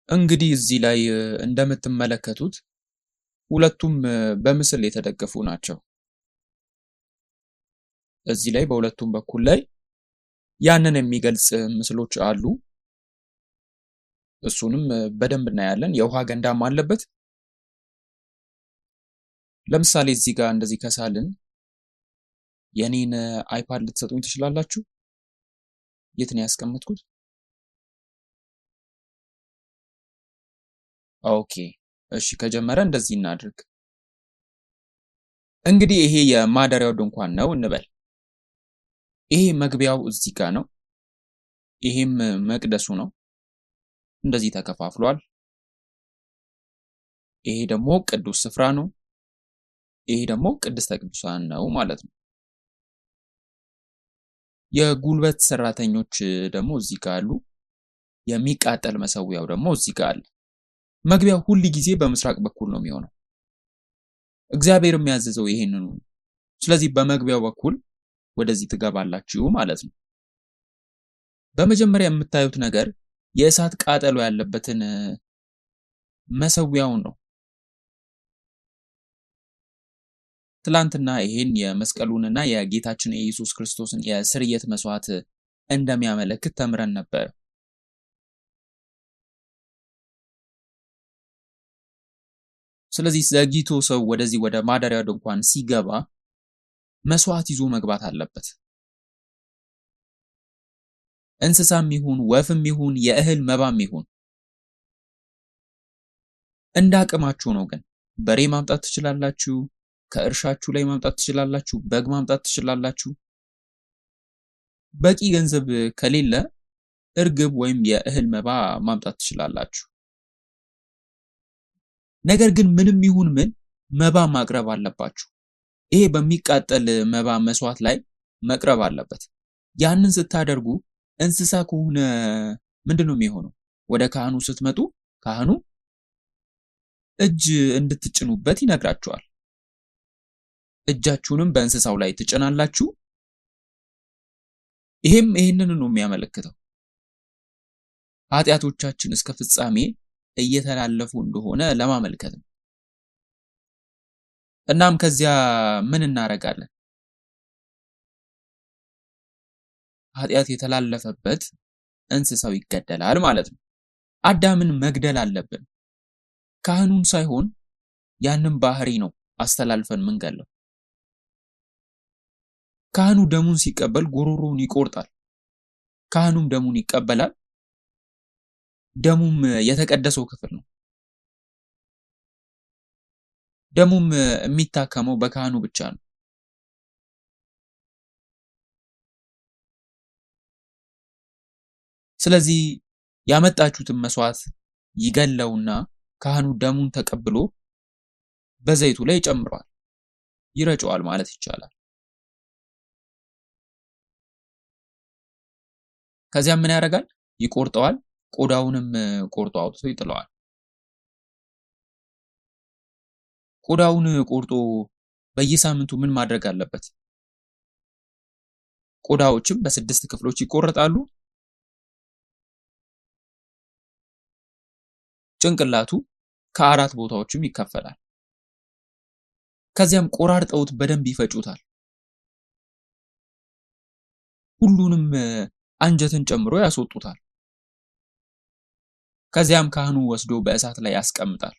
እንግዲህ እዚህ ላይ እንደምትመለከቱት ሁለቱም በምስል የተደገፉ ናቸው። እዚህ ላይ በሁለቱም በኩል ላይ ያንን የሚገልጽ ምስሎች አሉ። እሱንም በደንብ እናያለን። የውሃ ገንዳም አለበት። ለምሳሌ እዚህ ጋር እንደዚህ ከሳልን የኔን አይፓድ ልትሰጡኝ ትችላላችሁ? የት ነው ያስቀመጥኩት? ኦኬ እሺ፣ ከጀመረ እንደዚህ እናድርግ። እንግዲህ ይሄ የማደሪያው ድንኳን ነው እንበል። ይሄ መግቢያው እዚህ ጋር ነው። ይሄም መቅደሱ ነው። እንደዚህ ተከፋፍሏል። ይሄ ደግሞ ቅዱስ ስፍራ ነው። ይሄ ደግሞ ቅድስተ ቅዱሳን ነው ማለት ነው። የጉልበት ሰራተኞች ደግሞ እዚህ ጋር አሉ። የሚቃጠል መሰዊያው ደግሞ እዚህ ጋር አለ። መግቢያው ሁል ጊዜ በምስራቅ በኩል ነው የሚሆነው። እግዚአብሔር የሚያዘዘው ይሄንን ነው። ስለዚህ በመግቢያው በኩል ወደዚህ ትገባላችሁ ማለት ነው። በመጀመሪያ የምታዩት ነገር የእሳት ቃጠሎ ያለበትን መሰዊያውን ነው። ትላንትና ይሄን የመስቀሉንና የጌታችን የኢየሱስ ክርስቶስን የስርየት መስዋዕት እንደሚያመለክት ተምረን ነበር። ስለዚህ ዘግይቶ ሰው ወደዚህ ወደ ማደሪያው ድንኳን ሲገባ መስዋዕት ይዞ መግባት አለበት። እንስሳም ይሁን ወፍም ይሁን የእህል መባም ይሁን እንዳቅማችሁ ነው። ግን በሬ ማምጣት ትችላላችሁ፣ ከእርሻችሁ ላይ ማምጣት ትችላላችሁ፣ በግ ማምጣት ትችላላችሁ። በቂ ገንዘብ ከሌለ እርግብ ወይም የእህል መባ ማምጣት ትችላላችሁ። ነገር ግን ምንም ይሁን ምን መባ ማቅረብ አለባችሁ። ይሄ በሚቃጠል መባ መስዋዕት ላይ መቅረብ አለበት። ያንን ስታደርጉ እንስሳ ከሆነ ምንድነው የሚሆነው? ወደ ካህኑ ስትመጡ ካህኑ እጅ እንድትጭኑበት ይነግራችኋል። እጃችሁንም በእንስሳው ላይ ትጭናላችሁ። ይሄንን ነው የሚያመለክተው። ኃጢአቶቻችን እስከ ፍጻሜ እየተላለፉ እንደሆነ ለማመልከት ነው። እናም ከዚያ ምን እናደርጋለን? ኃጢአት የተላለፈበት እንስሳው ይገደላል ማለት ነው። አዳምን መግደል አለብን። ካህኑን ሳይሆን ያንን ባህሪ ነው አስተላልፈን ምንገለው። ካህኑ ደሙን ሲቀበል ጉሮሮውን ይቆርጣል። ካህኑም ደሙን ይቀበላል። ደሙም የተቀደሰው ክፍል ነው። ደሙም የሚታከመው በካህኑ ብቻ ነው። ስለዚህ ያመጣችሁትን መስዋዕት ይገለውና ካህኑ ደሙን ተቀብሎ በዘይቱ ላይ ይጨምረዋል፣ ይረጨዋል ማለት ይቻላል። ከዚያም ምን ያደርጋል? ይቆርጠዋል። ቆዳውንም ቆርጦ አውጥቶ ይጥለዋል። ቆዳውን ቆርጦ በየሳምንቱ ምን ማድረግ አለበት? ቆዳዎችም በ6 ክፍሎች ይቆረጣሉ። ጭንቅላቱ ከ4 ቦታዎችም ይከፈላል። ከዚያም ቆራርጠውት በደንብ ይፈጩታል። ሁሉንም አንጀትን ጨምሮ ያስወጡታል። ከዚያም ካህኑ ወስዶ በእሳት ላይ ያስቀምጣል።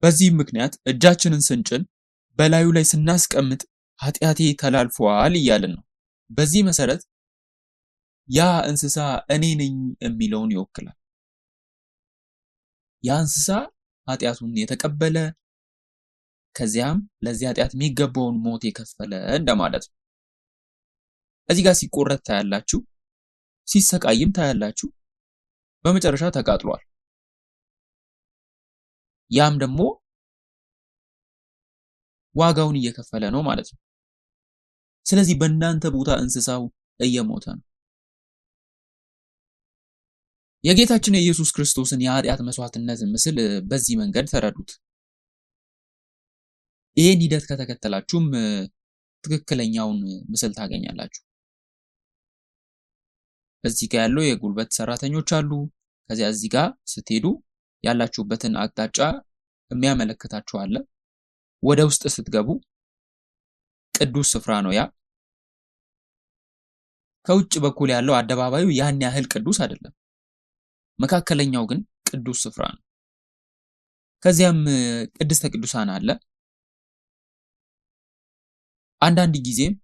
በዚህም ምክንያት እጃችንን ስንጭን በላዩ ላይ ስናስቀምጥ ኃጢአቴ ተላልፏል እያልን ነው። በዚህ መሰረት ያ እንስሳ እኔ ነኝ የሚለውን ይወክላል። ያ እንስሳ ኃጢአቱን የተቀበለ ከዚያም ለዚህ ኃጢአት የሚገባውን ሞት የከፈለ እንደማለት ነው። እዚህ ጋር ሲቆረጥ ታያላችሁ፣ ሲሰቃይም ታያላችሁ። በመጨረሻ ተቃጥሏል። ያም ደግሞ ዋጋውን እየከፈለ ነው ማለት ነው። ስለዚህ በእናንተ ቦታ እንስሳው እየሞተ ነው። የጌታችን የኢየሱስ ክርስቶስን የኃጢአት መስዋዕትነት ምስል በዚህ መንገድ ተረዱት። ይሄን ሂደት ከተከተላችሁም ትክክለኛውን ምስል ታገኛላችሁ። እዚህ ጋር ያለው የጉልበት ሰራተኞች አሉ። ከዚያ እዚህ ጋር ስትሄዱ ያላችሁበትን አቅጣጫ የሚያመለክታችሁ አለ። ወደ ውስጥ ስትገቡ ቅዱስ ስፍራ ነው ያ። ከውጭ በኩል ያለው አደባባዩ ያን ያህል ቅዱስ አይደለም። መካከለኛው ግን ቅዱስ ስፍራ ነው። ከዚያም ቅድስተ ቅዱሳን አለ። አንዳንድ ጊዜም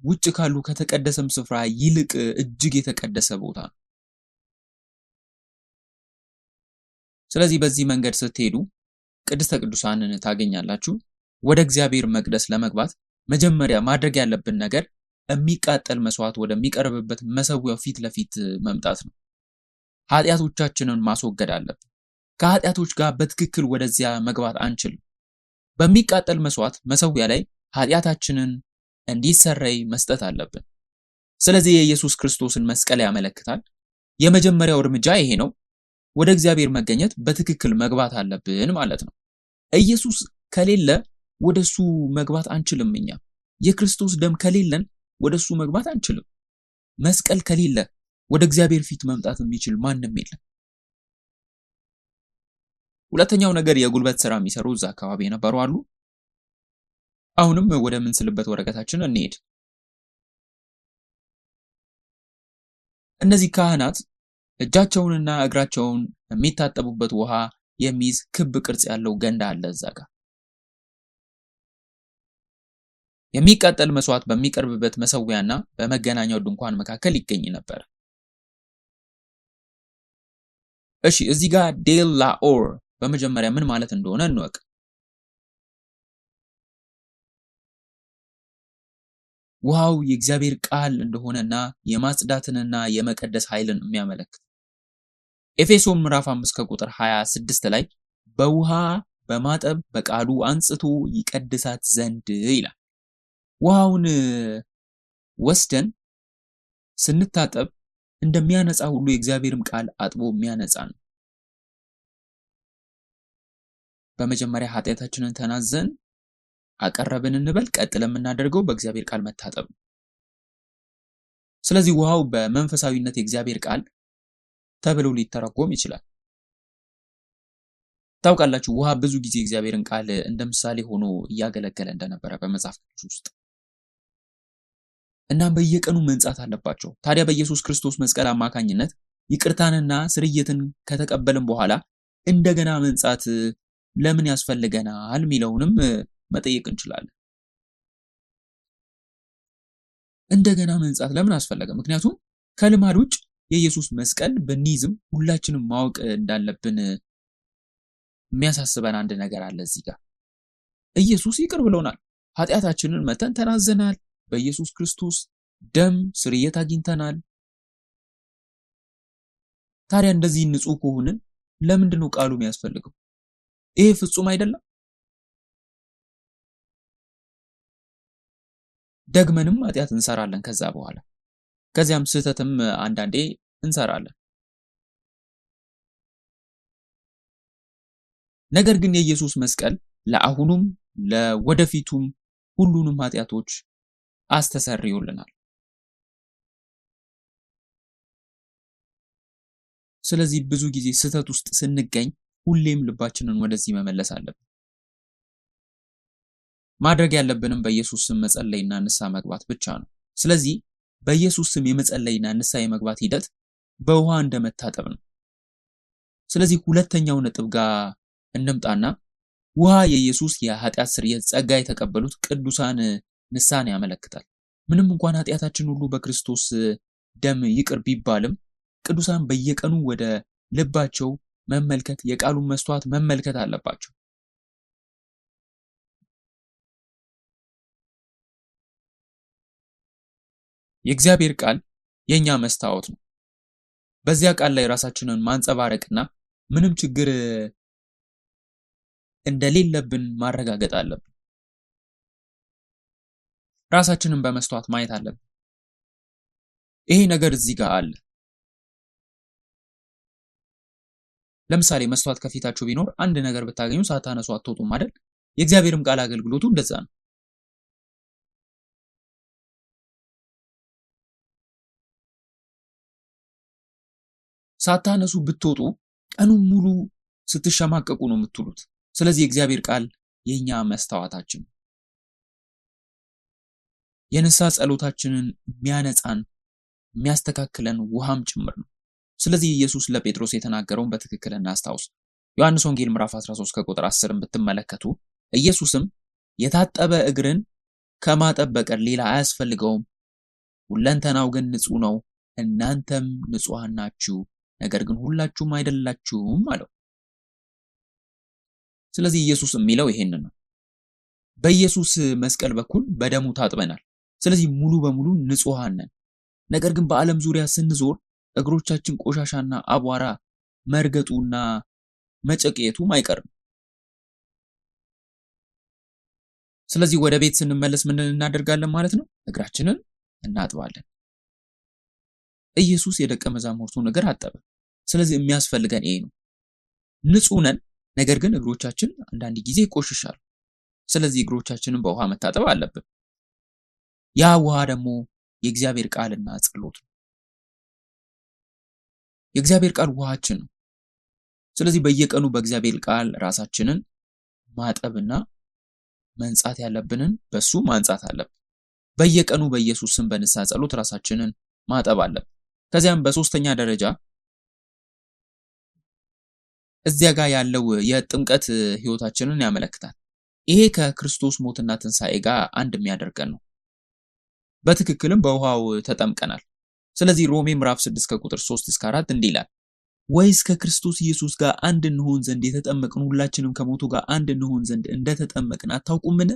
ውጭ ካሉ ከተቀደሰም ስፍራ ይልቅ እጅግ የተቀደሰ ቦታ ነው። ስለዚህ በዚህ መንገድ ስትሄዱ ቅድስተ ቅዱሳንን ታገኛላችሁ። ወደ እግዚአብሔር መቅደስ ለመግባት መጀመሪያ ማድረግ ያለብን ነገር የሚቃጠል መስዋዕት ወደሚቀርብበት መሰዊያው ፊት ለፊት መምጣት ነው። ኃጢአቶቻችንን ማስወገድ አለብን። ከኃጢአቶች ጋር በትክክል ወደዚያ መግባት አንችልም። በሚቃጠል መስዋዕት መሰዊያ ላይ ኃጢአታችንን እንዲሰረይ መስጠት አለብን። ስለዚህ የኢየሱስ ክርስቶስን መስቀል ያመለክታል። የመጀመሪያው እርምጃ ይሄ ነው። ወደ እግዚአብሔር መገኘት በትክክል መግባት አለብን ማለት ነው። ኢየሱስ ከሌለ ወደሱ መግባት አንችልም። እኛ የክርስቶስ ደም ከሌለን ወደሱ መግባት አንችልም። መስቀል ከሌለ ወደ እግዚአብሔር ፊት መምጣት የሚችል ማንም የለም። ሁለተኛው ነገር የጉልበት ስራ የሚሰሩ እዛ አካባቢ የነበሩ አሉ። አሁንም ወደ ምንስልበት ወረቀታችን እንሄድ። እነዚህ ካህናት እጃቸውንና እግራቸውን የሚታጠቡበት ውሃ የሚይዝ ክብ ቅርጽ ያለው ገንዳ አለ እዛ ጋር። የሚቃጠል መስዋዕት በሚቀርብበት መሰዊያና በመገናኛው ድንኳን መካከል ይገኝ ነበር። እሺ እዚህ ጋር ዴል ላኦር በመጀመሪያ ምን ማለት እንደሆነ እንወቅ። ውሃው የእግዚአብሔር ቃል እንደሆነና የማጽዳትንና የመቀደስ ኃይልን የሚያመለክት ኤፌሶን ምዕራፍ 5 ከቁጥር 26 ላይ በውሃ በማጠብ በቃሉ አንጽቶ ይቀድሳት ዘንድ ይላል። ውሃውን ወስደን ስንታጠብ እንደሚያነጻ ሁሉ የእግዚአብሔርም ቃል አጥቦ የሚያነጻ ነው። በመጀመሪያ ኃጢአታችንን ተናዘን አቀረብን እንበል። ቀጥለን የምናደርገው በእግዚአብሔር ቃል መታጠብ ነው። ስለዚህ ውሃው በመንፈሳዊነት የእግዚአብሔር ቃል ተብሎ ሊተረጎም ይችላል። ታውቃላችሁ ውሃ ብዙ ጊዜ የእግዚአብሔርን ቃል እንደ ምሳሌ ሆኖ እያገለገለ እንደነበረ በመጽሐፍ ቅዱስ ውስጥ እና በየቀኑ መንጻት አለባቸው። ታዲያ በኢየሱስ ክርስቶስ መስቀል አማካኝነት ይቅርታንና ስርየትን ከተቀበልን በኋላ እንደገና መንጻት ለምን ያስፈልገናል የሚለውንም መጠየቅ እንችላለን። እንደገና መንጻት ለምን አስፈለገ? ምክንያቱም ከልማድ ውጭ የኢየሱስ መስቀል በኒዝም ሁላችንም ማወቅ እንዳለብን የሚያሳስበን አንድ ነገር አለ። እዚህ ጋር ኢየሱስ ይቅር ብሎናል። ኃጢአታችንን መተን ተናዘናል። በኢየሱስ ክርስቶስ ደም ስርየት አግኝተናል። ታዲያ እንደዚህ ንጹህ ከሆንን ለምንድን ነው ቃሉ የሚያስፈልገው? ይሄ ፍጹም አይደለም? ደግመንም ኃጢአት እንሰራለን ከዚያም ስህተትም አንዳንዴ እንሰራለን። ነገር ግን የኢየሱስ መስቀል ለአሁኑም ለወደፊቱም ሁሉንም ኃጢአቶች አስተሰርዮልናል። ስለዚህ ብዙ ጊዜ ስህተት ውስጥ ስንገኝ ሁሌም ልባችንን ወደዚህ መመለስ አለብን። ማድረግ ያለብንም በኢየሱስ ስም መጸለይና ንስሐ መግባት ብቻ ነው። ስለዚህ በኢየሱስ ስም የመጸለይና ንስሐ የመግባት ሂደት በውሃ እንደመታጠብ ነው። ስለዚህ ሁለተኛው ነጥብ ጋር እንምጣና ውሃ የኢየሱስ የኃጢአት ስርየት ጸጋ የተቀበሉት ቅዱሳን ንስሐን ያመለክታል። ምንም እንኳን ኃጢአታችን ሁሉ በክርስቶስ ደም ይቅር ቢባልም ቅዱሳን በየቀኑ ወደ ልባቸው መመልከት፣ የቃሉን መስተዋት መመልከት አለባቸው። የእግዚአብሔር ቃል የኛ መስታወት ነው። በዚያ ቃል ላይ ራሳችንን ማንጸባረቅና ምንም ችግር እንደሌለብን ማረጋገጥ አለብን። ራሳችንን በመስተዋት ማየት አለብን። ይሄ ነገር እዚህ ጋር አለ። ለምሳሌ መስተዋት ከፊታችሁ ቢኖር አንድ ነገር ብታገኙ ሳታነሱ አትወጡም አይደል? የእግዚአብሔርም ቃል አገልግሎቱ እንደዛ ነው። ሳታነሱ ብትወጡ ቀኑን ሙሉ ስትሸማቀቁ ነው የምትውሉት። ስለዚህ የእግዚአብሔር ቃል የኛ መስታወታችን ነው። የንስሐ ጸሎታችንን የሚያነጻን የሚያስተካክለን ውሃም ጭምር ነው። ስለዚህ ኢየሱስ ለጴጥሮስ የተናገረውን በትክክል እናስታውስ። ዮሐንስ ወንጌል ምዕራፍ 13 ከቁጥር 10 ብትመለከቱ ኢየሱስም የታጠበ እግርን ከማጠብ በቀር ሌላ አያስፈልገውም፣ ሁለንተናው ግን ንጹህ ነው፣ እናንተም ንጹሃን ናችሁ፣ ነገር ግን ሁላችሁም አይደላችሁም አለው። ስለዚህ ኢየሱስ የሚለው ይሄንን ነው። በኢየሱስ መስቀል በኩል በደሙ ታጥበናል። ስለዚህ ሙሉ በሙሉ ንጹሃን ነን። ነገር ግን በዓለም ዙሪያ ስንዞር እግሮቻችን ቆሻሻና አቧራ መርገጡና መጨቅየቱም አይቀርም። ስለዚህ ወደ ቤት ስንመለስ ምን እናደርጋለን ማለት ነው? እግራችንን እናጥባለን። ኢየሱስ የደቀ መዛሙርቱን እግር አጠበ። ስለዚህ የሚያስፈልገን ይሄ ነው። ንጹህ ነን፣ ነገር ግን እግሮቻችን አንዳንድ ጊዜ ይቆሽሻሉ። ስለዚህ እግሮቻችንን በውሃ መታጠብ አለብን። ያ ውሃ ደግሞ የእግዚአብሔር ቃልና ጸሎት ነው። የእግዚአብሔር ቃል ውሃችን ነው። ስለዚህ በየቀኑ በእግዚአብሔር ቃል ራሳችንን ማጠብና መንጻት ያለብንን በሱ ማንጻት አለብን። በየቀኑ በኢየሱስ ስም በንስሐ ጸሎት ራሳችንን ማጠብ አለብን። ከዚያም በሶስተኛ ደረጃ እዚያ ጋር ያለው የጥምቀት ህይወታችንን ያመለክታል። ይሄ ከክርስቶስ ሞትና ትንሣኤ ጋር አንድ የሚያደርገን ነው። በትክክልም በውሃው ተጠምቀናል። ስለዚህ ሮሜ ምዕራፍ 6 ከቁጥር 3 እስከ 4 እንዲህ ይላል፣ ወይስ ከክርስቶስ ኢየሱስ ጋር አንድ እንሆን ዘንድ የተጠመቅን ሁላችንም ከሞቱ ጋር አንድ እንሆን ዘንድ እንደተጠመቅን አታውቁምን?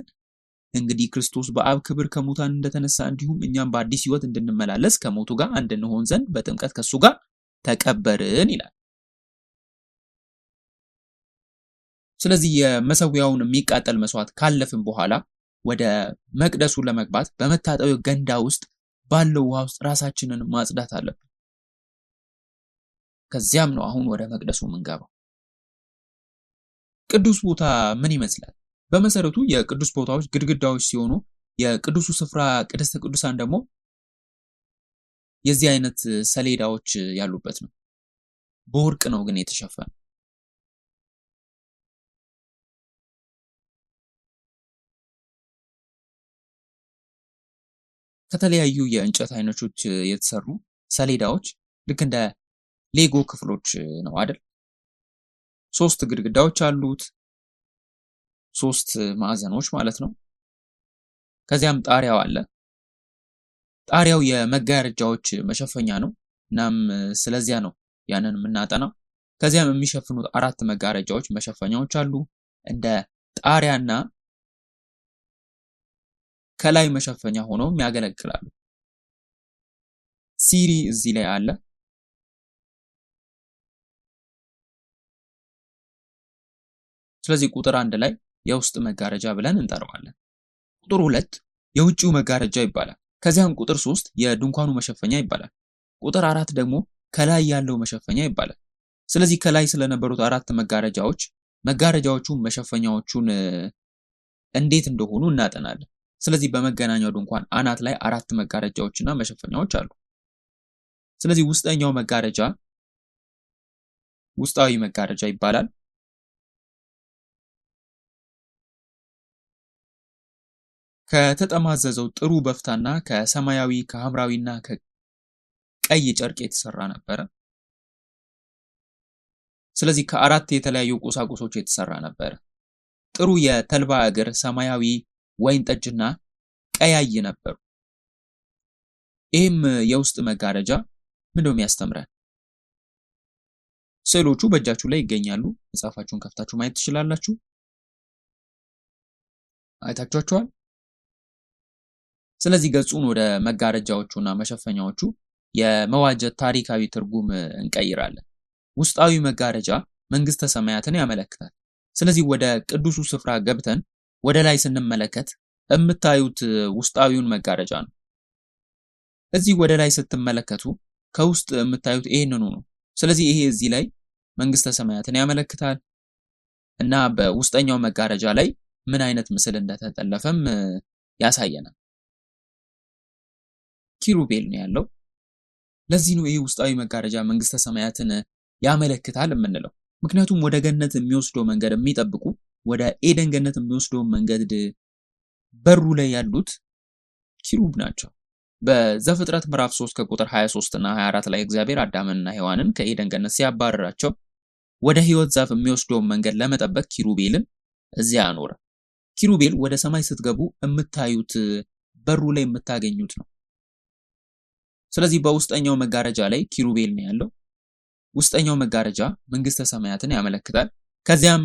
እንግዲህ ክርስቶስ በአብ ክብር ከሙታን እንደተነሳ እንዲሁም እኛም በአዲስ ህይወት እንድንመላለስ ከሞቱ ጋር አንድ እንሆን ዘንድ በጥምቀት ከሱ ጋር ተቀበርን ይላል። ስለዚህ የመሰዊያውን የሚቃጠል መስዋዕት ካለፍን በኋላ ወደ መቅደሱ ለመግባት በመታጠቢያው ገንዳ ውስጥ ባለው ውሃ ውስጥ ራሳችንን ማጽዳት አለብን። ከዚያም ነው አሁን ወደ መቅደሱ የምንገባው። ቅዱስ ቦታ ምን ይመስላል? በመሰረቱ የቅዱስ ቦታዎች ግድግዳዎች ሲሆኑ የቅዱሱ ስፍራ ቅድስተ ቅዱሳን ደግሞ የዚህ አይነት ሰሌዳዎች ያሉበት ነው። በወርቅ ነው ግን የተሸፈነ። ከተለያዩ የእንጨት አይነቶች የተሰሩ ሰሌዳዎች ልክ እንደ ሌጎ ክፍሎች ነው አይደል? 3 ግድግዳዎች አሉት፣ 3 ማዕዘኖች ማለት ነው። ከዚያም ጣሪያው አለ። ጣሪያው የመጋረጃዎች መሸፈኛ ነው። እናም ስለዚያ ነው ያንን የምናጠናው። ከዚያም የሚሸፍኑት 4 መጋረጃዎች መሸፈኛዎች አሉ፣ እንደ ጣሪያና ከላይ መሸፈኛ ሆነው ያገለግላሉ። ሲሪ እዚህ ላይ አለ። ስለዚህ ቁጥር 1 ላይ የውስጥ መጋረጃ ብለን እንጠራዋለን። ቁጥር 2 የውጪው መጋረጃ ይባላል። ከዚያም ቁጥር 3 የድንኳኑ መሸፈኛ ይባላል። ቁጥር 4 ደግሞ ከላይ ያለው መሸፈኛ ይባላል። ስለዚህ ከላይ ስለነበሩት 4 መጋረጃዎቹ መሸፈኛዎቹን እንዴት እንደሆኑ እናጠናለን። ስለዚህ በመገናኛው ድንኳን አናት ላይ 4 መጋረጃዎችና መሸፈኛዎች አሉ። ስለዚህ ውስጠኛው መጋረጃ ውስጣዊ መጋረጃ ይባላል። ከተጠማዘዘው ጥሩ በፍታና ከሰማያዊ ከሐምራዊና ከቀይ ጨርቅ የተሰራ ነበረ። ስለዚህ ከ4 የተለያዩ ቁሳቁሶች የተሰራ ነበረ። ጥሩ የተልባ እግር፣ ሰማያዊ፣ ወይን ጠጅና ቀያይ ነበሩ። ይህም የውስጥ መጋረጃ ምንድነው የሚያስተምረን? ስዕሎቹ በእጃችሁ ላይ ይገኛሉ። መጽሐፋችሁን ከፍታችሁ ማየት ትችላላችሁ። አይታችኋቸዋል። ስለዚህ ገጹን ወደ መጋረጃዎቹና መሸፈኛዎቹ የመዋጀት ታሪካዊ ትርጉም እንቀይራለን። ውስጣዊ መጋረጃ መንግስተ ሰማያትን ያመለክታል። ስለዚህ ወደ ቅዱሱ ስፍራ ገብተን ወደ ላይ ስንመለከት የምታዩት ውስጣዊውን መጋረጃ ነው። እዚህ ወደ ላይ ስትመለከቱ ከውስጥ የምታዩት ይሄንኑ ነው። ስለዚህ ይሄ እዚህ ላይ መንግስተ ሰማያትን ያመለክታል እና በውስጠኛው መጋረጃ ላይ ምን አይነት ምስል እንደተጠለፈም ያሳየናል። ኪሩቤል ነው ያለው። ለዚህ ነው ይሄ ውስጣዊ መጋረጃ መንግስተ ሰማያትን ያመለክታል የምንለው። ምክንያቱም ወደ ገነት የሚወስደው መንገድ የሚጠብቁ ወደ ኤደን ገነት የሚወስደው መንገድ በሩ ላይ ያሉት ኪሩብ ናቸው። በዘፍጥረት ምዕራፍ 3 ከቁጥር 23 እና 24 ላይ እግዚአብሔር አዳምንና ሔዋንን ከኤደን ገነት ሲያባረራቸው ወደ ሕይወት ዛፍ የሚወስደውን መንገድ ለመጠበቅ ኪሩቤልን እዚያ አኖረ። ኪሩቤል ወደ ሰማይ ስትገቡ የምታዩት በሩ ላይ የምታገኙት ነው። ስለዚህ በውስጠኛው መጋረጃ ላይ ኪሩቤል ነው ያለው። ውስጠኛው መጋረጃ መንግስተ ሰማያትን ያመለክታል። ከዚያም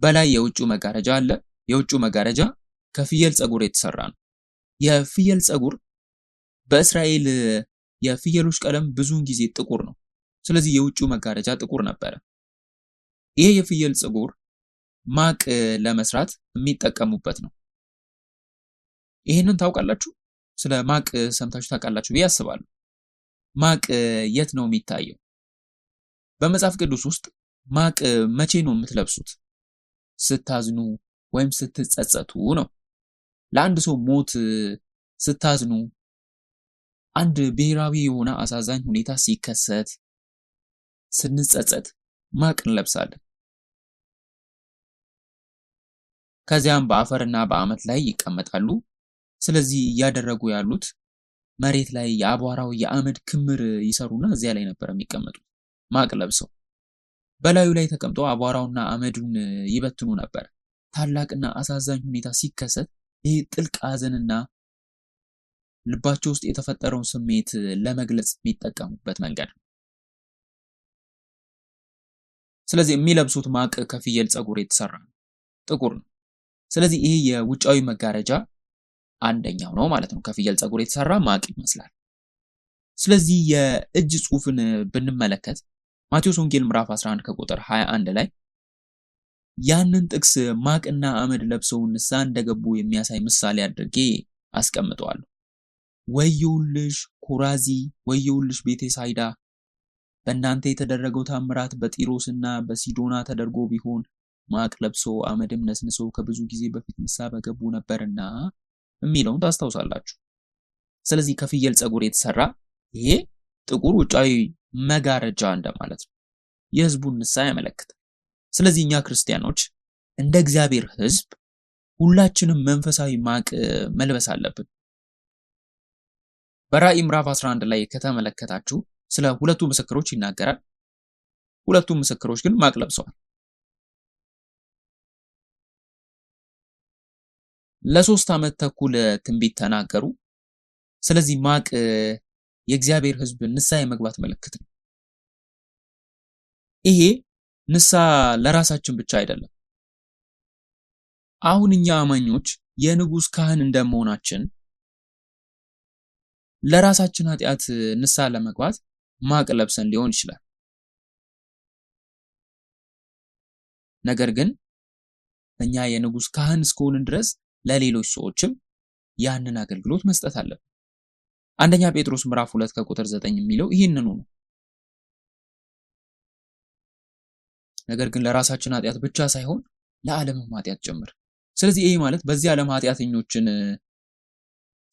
በላይ የውጭው መጋረጃ አለ። የውጭው መጋረጃ ከፍየል ፀጉር የተሰራ ነው። የፍየል ፀጉር በእስራኤል የፍየሎች ቀለም ብዙውን ጊዜ ጥቁር ነው። ስለዚህ የውጭው መጋረጃ ጥቁር ነበረ። ይሄ የፍየል ፀጉር ማቅ ለመስራት የሚጠቀሙበት ነው። ይሄንን ታውቃላችሁ? ስለ ማቅ ሰምታችሁ ታውቃላችሁ ብዬ አስባለሁ። ማቅ የት ነው የሚታየው? በመጽሐፍ ቅዱስ ውስጥ ማቅ መቼ ነው የምትለብሱት? ስታዝኑ ወይም ስትጸጸቱ ነው። ለአንድ ሰው ሞት ስታዝኑ፣ አንድ ብሔራዊ የሆነ አሳዛኝ ሁኔታ ሲከሰት ስንጸጸት ማቅ እንለብሳለን። ከዚያም በአፈርና በአመድ ላይ ይቀመጣሉ። ስለዚህ እያደረጉ ያሉት መሬት ላይ የአቧራው የአመድ ክምር ይሰሩና እዚያ ላይ ነበር የሚቀመጡት ማቅ ለብሰው። በላዩ ላይ ተቀምጠው አቧራውና አመዱን ይበትኑ ነበር። ታላቅና አሳዛኝ ሁኔታ ሲከሰት ይህ ጥልቅ ሐዘንና ልባቸው ውስጥ የተፈጠረውን ስሜት ለመግለጽ የሚጠቀሙበት መንገድ ነው። ስለዚህ የሚለብሱት ማቅ ከፍየል ፀጉር የተሰራ ነው፣ ጥቁር ነው። ስለዚህ ይሄ የውጫዊ መጋረጃ አንደኛው ነው ማለት ነው። ከፍየል ፀጉር የተሰራ ማቅ ይመስላል። ስለዚህ የእጅ ጽሑፍን ብንመለከት ማቴዎስ ወንጌል ምዕራፍ 11 ከቁጥር 21 ላይ ያንን ጥቅስ ማቅና አመድ ለብሰው ንስሐ እንደገቡ የሚያሳይ ምሳሌ አድርጌ አስቀምጠዋለሁ። ወየውልሽ ኮራዚ፣ ወየውልሽ ቤተሳይዳ፣ በእናንተ የተደረገው ታምራት በጢሮስና በሲዶና ተደርጎ ቢሆን ማቅ ለብሶ አመድም ነስንሶ ከብዙ ጊዜ በፊት ንስሐ በገቡ ነበርና የሚለውን ታስታውሳላችሁ። ስለዚህ ከፍየል ፀጉር የተሰራ ይሄ ጥቁር ውጫዊ መጋረጃ እንደማለት ነው። የህዝቡን ንስሐ ያመለክታል። ስለዚህ እኛ ክርስቲያኖች እንደ እግዚአብሔር ህዝብ ሁላችንም መንፈሳዊ ማቅ መልበስ አለብን። በራእይ ምዕራፍ 11 ላይ ከተመለከታችሁ ስለ ሁለቱ ምስክሮች ይናገራል። ሁለቱ ምስክሮች ግን ማቅ ለብሰዋል። ለ3 ዓመት ተኩል ትንቢት ተናገሩ። ስለዚህ ማቅ የእግዚአብሔር ህዝብ ንስሐ የመግባት ምልክት ነው። ይሄ ንስሐ ለራሳችን ብቻ አይደለም። አሁን እኛ አማኞች የንጉስ ካህን እንደመሆናችን ለራሳችን ኃጢአት ንስሐ ለመግባት ማቅ ለብሰን ሊሆን ይችላል። ነገር ግን እኛ የንጉስ ካህን እስከሆንን ድረስ ለሌሎች ሰዎችም ያንን አገልግሎት መስጠት አለብን። አንደኛ ጴጥሮስ ምዕራፍ 2 ከቁጥር 9 የሚለው ይህንኑ ነው። ነገር ግን ለራሳችን ኃጢአት ብቻ ሳይሆን ለዓለምም ኃጢአት ጭምር። ስለዚህ ይሄ ማለት በዚህ ዓለም ኃጢአተኞችን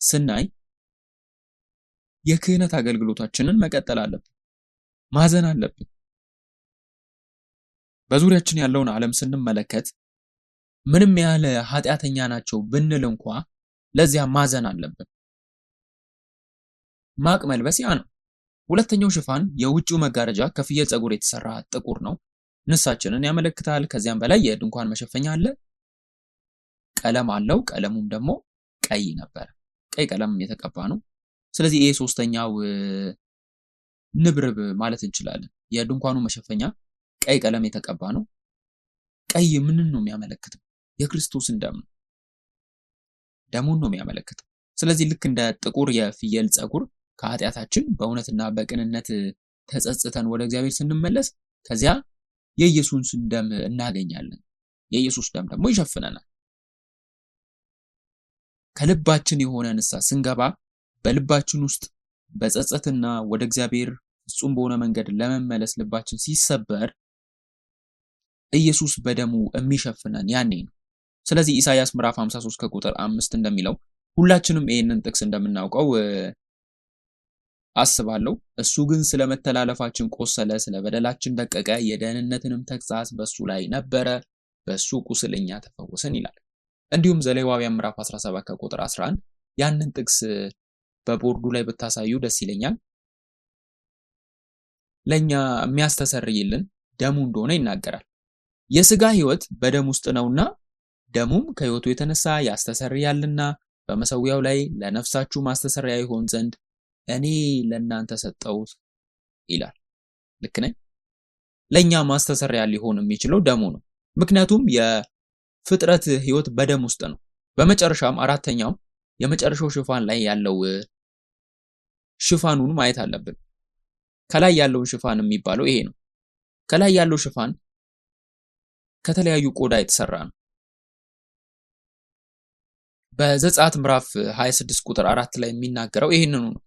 ስናይ የክህነት አገልግሎታችንን መቀጠል አለብን፣ ማዘን አለብን። በዙሪያችን ያለውን ዓለም ስንመለከት ምንም ያህል ኃጢአተኛ ናቸው ብንል እንኳ ለዚያ ማዘን አለብን። ማቅ መልበስ ያ ነው። ሁለተኛው ሽፋን የውጭው መጋረጃ ከፍየል ፀጉር የተሰራ ጥቁር ነው። ንስሐችንን ያመለክታል። ከዚያም በላይ የድንኳን መሸፈኛ አለ፣ ቀለም አለው። ቀለሙም ደግሞ ቀይ ነበር፣ ቀይ ቀለም የተቀባ ነው። ስለዚህ ይሄ ሶስተኛው ንብርብ ማለት እንችላለን። የድንኳኑ መሸፈኛ ቀይ ቀለም የተቀባ ነው። ቀይ ምንን ነው የሚያመለክተው? የክርስቶስን ደም ነው። ደሙን ነው የሚያመለክተው። ስለዚህ ልክ እንደ ጥቁር የፍየል ፀጉር ከኃጢአታችን በእውነትና በቅንነት ተጸጽተን ወደ እግዚአብሔር ስንመለስ ከዚያ የኢየሱስን ደም እናገኛለን። የኢየሱስ ደም ደግሞ ይሸፍነናል። ከልባችን የሆነ ንስሐ ስንገባ በልባችን ውስጥ በጸጸትና ወደ እግዚአብሔር ፍጹም በሆነ መንገድ ለመመለስ ልባችን ሲሰበር ኢየሱስ በደሙ የሚሸፍነን ያኔ ነው። ስለዚህ ኢሳይያስ ምዕራፍ 53 ከቁጥር 5 እንደሚለው ሁላችንም ይሄንን ጥቅስ እንደምናውቀው አስባለሁ። እሱ ግን ስለ መተላለፋችን ቆሰለ፣ ስለ በደላችን ደቀቀ፣ የደህንነትንም ተግሣጽ በእሱ ላይ ነበረ፣ በእሱ ቁስል እኛ ተፈወስን ይላል። እንዲሁም ዘሌዋውያን ምዕራፍ 17 ከቁጥር 11 ያንን ጥቅስ በቦርዱ ላይ ብታሳዩ ደስ ይለኛል። ለኛ የሚያስተሰርይልን ደሙ እንደሆነ ይናገራል። የሥጋ ሕይወት በደም ውስጥ ነውና ደሙም ከሕይወቱ የተነሳ ያስተሰርያልና በመሠዊያው ላይ ለነፍሳችሁ ማስተሰሪያ ይሆን ዘንድ እኔ ለእናንተ ሰጠሁት ይላል። ልክ ነኝ? ለእኛ ማስተሰሪያ ሊሆን የሚችለው ደሙ ነው። ምክንያቱም የፍጥረት ሕይወት በደም ውስጥ ነው። በመጨረሻም አራተኛው የመጨረሻው ሽፋን ላይ ያለው ሽፋኑን ማየት አለብን። ከላይ ያለውን ሽፋን የሚባለው ይሄ ነው። ከላይ ያለው ሽፋን ከተለያዩ ቆዳ የተሰራ ነው። በዘጸአት ምዕራፍ 26 ቁጥር 4 ላይ የሚናገረው ይሄንኑ ነው።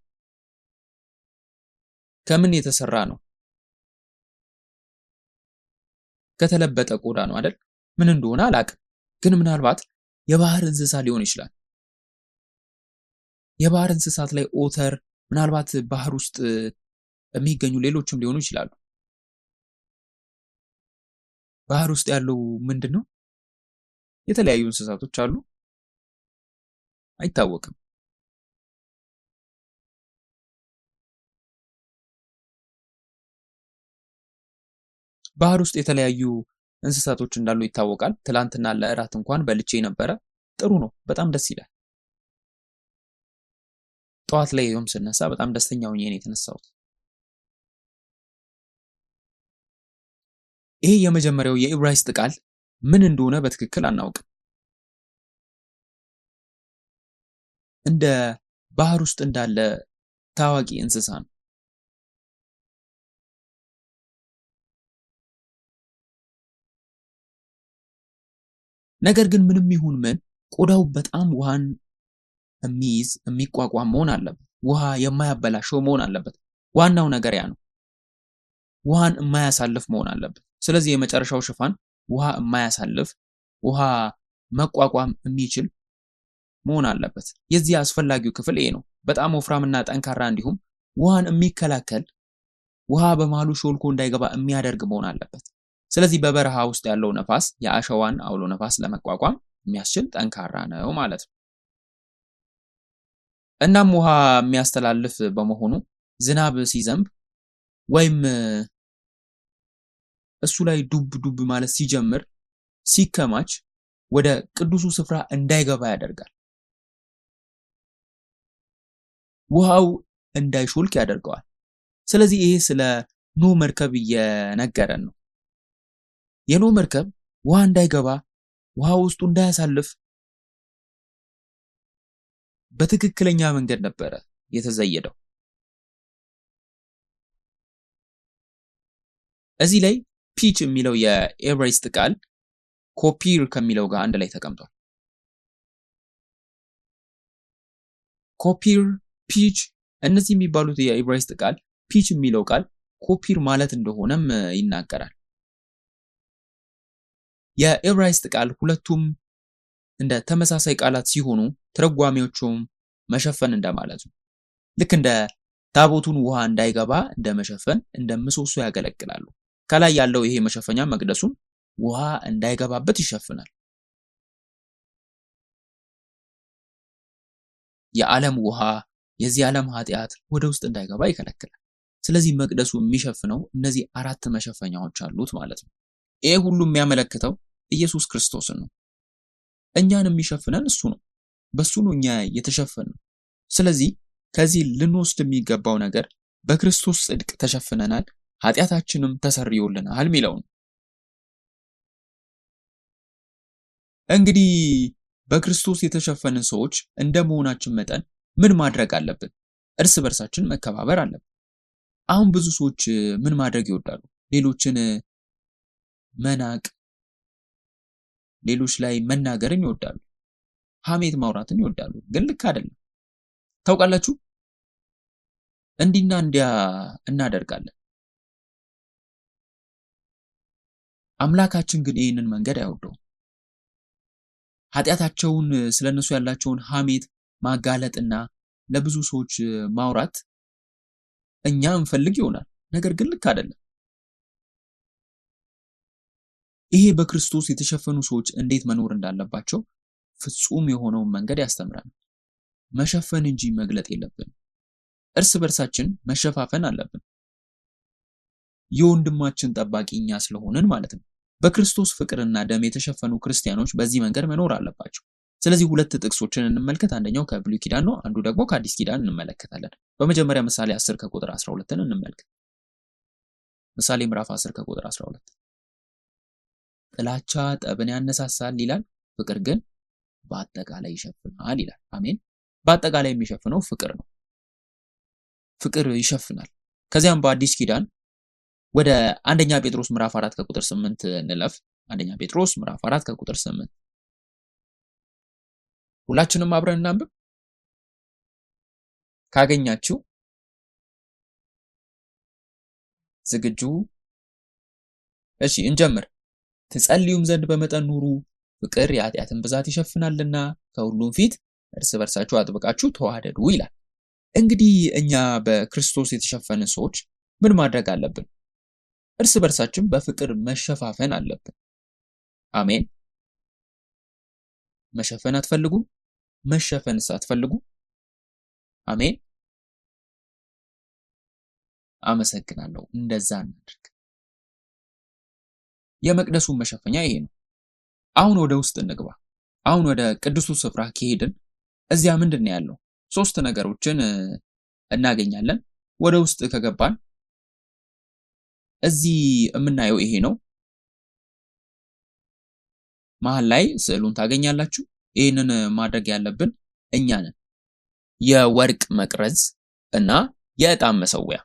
ከምን የተሰራ ነው? ከተለበጠ ቆዳ ነው አይደል? ምን እንደሆነ አላውቅም፣ ግን ምናልባት የባህር እንስሳ ሊሆን ይችላል። የባህር እንስሳት ላይ ኦተር፣ ምናልባት ባህር ውስጥ የሚገኙ ሌሎችም ሊሆኑ ይችላሉ። ባህር ውስጥ ያለው ምንድነው? የተለያዩ እንስሳቶች አሉ፣ አይታወቅም። ባህር ውስጥ የተለያዩ እንስሳቶች እንዳሉ ይታወቃል። ትላንትና ለእራት እንኳን በልቼ ነበረ። ጥሩ ነው፣ በጣም ደስ ይላል። ጠዋት ላይ ይኸውም ስነሳ በጣም ደስተኛ ሆኜ ነው የተነሳሁት። ይሄ የመጀመሪያው የዕብራይስጥ ቃል ምን እንደሆነ በትክክል አናውቅም። እንደ ባህር ውስጥ እንዳለ ታዋቂ እንስሳ ነው። ነገር ግን ምንም ይሁን ምን ቆዳው በጣም ውሃን የሚይዝ የሚቋቋም መሆን አለበት። ውሃ የማያበላሸው መሆን አለበት። ዋናው ነገር ያ ነው። ውሃን የማያሳልፍ መሆን አለበት። ስለዚህ የመጨረሻው ሽፋን ውሃ የማያሳልፍ፣ ውሃ መቋቋም የሚችል መሆን አለበት። የዚህ አስፈላጊው ክፍል ይሄ ነው። በጣም ወፍራምና ጠንካራ እንዲሁም ውሃን የሚከላከል፣ ውሃ በመሃሉ ሾልኮ እንዳይገባ የሚያደርግ መሆን አለበት። ስለዚህ በበረሃ ውስጥ ያለው ነፋስ የአሸዋን አውሎ ነፋስ ለመቋቋም የሚያስችል ጠንካራ ነው ማለት ነው። እናም ውሃ የሚያስተላልፍ በመሆኑ ዝናብ ሲዘንብ ወይም እሱ ላይ ዱብ ዱብ ማለት ሲጀምር ሲከማች ወደ ቅዱሱ ስፍራ እንዳይገባ ያደርጋል። ውሃው እንዳይሾልክ ያደርገዋል። ስለዚህ ይሄ ስለ ኖህ መርከብ እየነገረን ነው። የኖህ መርከብ ውሃ እንዳይገባ፣ ውሃ ውስጡ እንዳያሳልፍ በትክክለኛ መንገድ ነበረ የተዘየደው። እዚህ ላይ ፒች የሚለው የዕብራይስጥ ቃል ኮፒር ከሚለው ጋር አንድ ላይ ተቀምጧል። ኮፒር፣ ፒች፣ እነዚህ የሚባሉት የዕብራይስጥ ቃል ፒች የሚለው ቃል ኮፒር ማለት እንደሆነም ይናገራል። የዕብራይስጥ ቃል ሁለቱም እንደ ተመሳሳይ ቃላት ሲሆኑ ትርጓሜዎቹም መሸፈን እንደማለት ነው። ልክ እንደ ታቦቱን ውሃ እንዳይገባ እንደ መሸፈን፣ እንደ ምሰሶ ያገለግላሉ። ከላይ ያለው ይሄ መሸፈኛ መቅደሱን ውሃ እንዳይገባበት ይሸፍናል። የዓለም ውሃ፣ የዚህ ዓለም ኃጢአት ወደ ውስጥ እንዳይገባ ይከለክላል። ስለዚህ መቅደሱ የሚሸፍነው እነዚህ አራት መሸፈኛዎች አሉት ማለት ነው። ይሄ ሁሉ የሚያመለክተው ኢየሱስ ክርስቶስን ነው። እኛን የሚሸፍነን እሱ ነው። በሱ ነው እኛ የተሸፈነው። ስለዚህ ከዚህ ልንወስድ የሚገባው ነገር በክርስቶስ ጽድቅ ተሸፍነናል፣ ኃጢአታችንም ተሰርዮልናል የሚለው ነው። እንግዲህ በክርስቶስ የተሸፈንን ሰዎች እንደ መሆናችን መጠን ምን ማድረግ አለብን? እርስ በርሳችን መከባበር አለብን። አሁን ብዙ ሰዎች ምን ማድረግ ይወዳሉ? ሌሎችን መናቅ፣ ሌሎች ላይ መናገርን ይወዳሉ። ሐሜት ማውራትን ይወዳሉ። ግን ልክ አይደለም። ታውቃላችሁ፣ እንዲና እንዲያ እናደርጋለን። አምላካችን ግን ይህንን መንገድ አይወደውም። ኃጢአታቸውን፣ ስለነሱ ያላቸውን ሐሜት ማጋለጥና ለብዙ ሰዎች ማውራት እኛ እንፈልግ ይሆናል፣ ነገር ግን ልክ አይደለም። ይሄ በክርስቶስ የተሸፈኑ ሰዎች እንዴት መኖር እንዳለባቸው ፍጹም የሆነውን መንገድ ያስተምራል። መሸፈን እንጂ መግለጥ የለብንም። እርስ በርሳችን መሸፋፈን አለብን። የወንድማችን ጠባቂ እኛ ስለሆንን ማለት ነው። በክርስቶስ ፍቅርና ደም የተሸፈኑ ክርስቲያኖች በዚህ መንገድ መኖር አለባቸው። ስለዚህ ሁለት ጥቅሶችን እንመልከት። አንደኛው ከብሉይ ኪዳን ነው፣ አንዱ ደግሞ ከአዲስ ኪዳን እንመለከታለን። በመጀመሪያ ምሳሌ 10 ከቁጥር 12ን እንመልከት። ምሳሌ ምዕራፍ 10 ከቁጥር 12 ጥላቻ ጠብን ያነሳሳል ይላል፣ ፍቅር ግን በአጠቃላይ ይሸፍናል ይላል። አሜን። በአጠቃላይ የሚሸፍነው ፍቅር ነው። ፍቅር ይሸፍናል። ከዚያም በአዲስ ኪዳን ወደ አንደኛ ጴጥሮስ ምዕራፍ 4 ከቁጥር 8 እንለፍ። አንደኛ ጴጥሮስ ምዕራፍ 4 ከቁጥር 8 ሁላችንም አብረን እናንብብ። ካገኛችሁ ዝግጁ? እሺ እንጀምር። ትጸልዩም ዘንድ በመጠን ኑሩ፣ ፍቅር የኃጢአትን ብዛት ይሸፍናልና፣ ከሁሉም ፊት እርስ በርሳችሁ አጥብቃችሁ ተዋደዱ ይላል። እንግዲህ እኛ በክርስቶስ የተሸፈንን ሰዎች ምን ማድረግ አለብን? እርስ በርሳችን በፍቅር መሸፋፈን አለብን። አሜን። መሸፈን አትፈልጉ? መሸፈንስ አትፈልጉ? አሜን። አመሰግናለሁ። እንደዛ እናድርግ። የመቅደሱ መሸፈኛ ይሄ ነው። አሁን ወደ ውስጥ እንግባ። አሁን ወደ ቅዱሱ ስፍራ ከሄድን እዚያ ምንድን ነው ያለው? ሶስት ነገሮችን እናገኛለን። ወደ ውስጥ ከገባን እዚህ የምናየው ይሄ ነው። መሃል ላይ ስዕሉን ታገኛላችሁ። ይህንን ማድረግ ያለብን እኛ ነን። የወርቅ መቅረዝ እና የዕጣን መሰዊያ።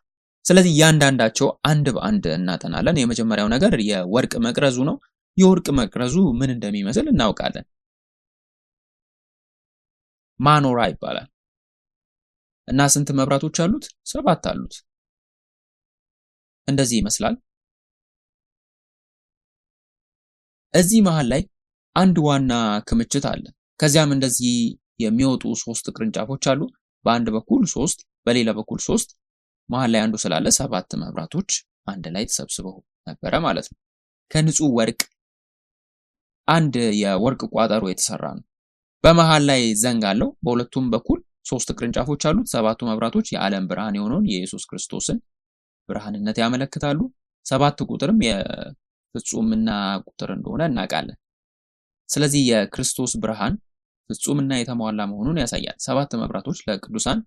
ስለዚህ እያንዳንዳቸው አንድ በአንድ እናጠናለን። የመጀመሪያው ነገር የወርቅ መቅረዙ ነው። የወርቅ መቅረዙ ምን እንደሚመስል እናውቃለን። ማኖራ ይባላል እና ስንት መብራቶች አሉት? 7 አሉት። እንደዚህ ይመስላል። እዚህ መሃል ላይ አንድ ዋና ክምችት አለ። ከዚያም እንደዚህ የሚወጡ 3 ቅርንጫፎች አሉ። በአንድ በኩል 3፣ በሌላ በኩል 3፣ መሃል ላይ አንዱ ስላለ 7 መብራቶች አንድ ላይ ተሰብስበው ነበረ ማለት ነው። ከንጹህ ወርቅ አንድ የወርቅ ቋጠሮ የተሰራ ነው። በመሃል ላይ ዘንግ አለው። በሁለቱም በኩል 3 ቅርንጫፎች አሉት። 7ቱ መብራቶች የዓለም ብርሃን የሆነውን የኢየሱስ ክርስቶስን ብርሃንነት ያመለክታሉ። 7 ቁጥርም የፍጹምና ቁጥር እንደሆነ እናውቃለን። ስለዚህ የክርስቶስ ብርሃን ፍጹምና የተሟላ መሆኑን ያሳያል። 7 መብራቶች ለቅዱሳን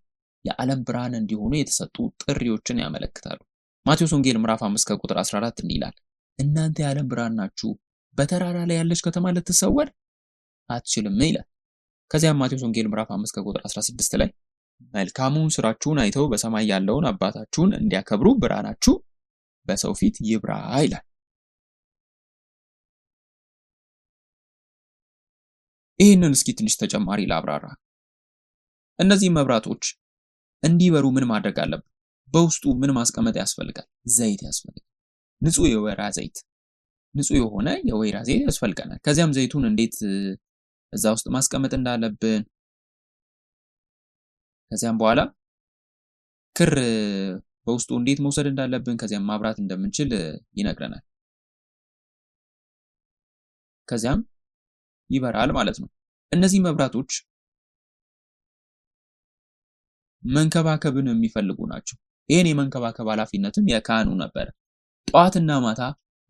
የዓለም ብርሃን እንዲሆኑ የተሰጡ ጥሪዎችን ያመለክታሉ። ማቴዎስ ወንጌል ምዕራፍ 5 ከቁጥር 14 እንዲህ ይላል፣ እናንተ የዓለም ብርሃን ናችሁ፣ በተራራ ላይ ያለች ከተማ ልትሰወር አትችልም ይላል። ከዚያም ማቴዎስ ወንጌል ምዕራፍ 5 ከቁጥር 16 ላይ መልካሙን ስራችሁን አይተው በሰማይ ያለውን አባታችሁን እንዲያከብሩ ብርሃናችሁ በሰው ፊት ይብራ ይላል። ይህንን እስኪ ትንሽ ተጨማሪ ላብራራ። እነዚህ መብራቶች እንዲበሩ ምን ማድረግ አለብን? በውስጡ ምን ማስቀመጥ ያስፈልጋል? ዘይት ያስፈልጋል። ንጹህ የወይራ ዘይት፣ ንጹህ የሆነ የወይራ ዘይት ያስፈልገናል። ከዚያም ዘይቱን እንዴት እዛ ውስጥ ማስቀመጥ እንዳለብን፣ ከዚያም በኋላ ክር በውስጡ እንዴት መውሰድ እንዳለብን፣ ከዚያም ማብራት እንደምንችል ይነግረናል። ከዚያም ይበራል ማለት ነው። እነዚህ መብራቶች መንከባከብን የሚፈልጉ ናቸው። ይህን የመንከባከብ ኃላፊነትም የካህኑ ነበረ። ጠዋትና ማታ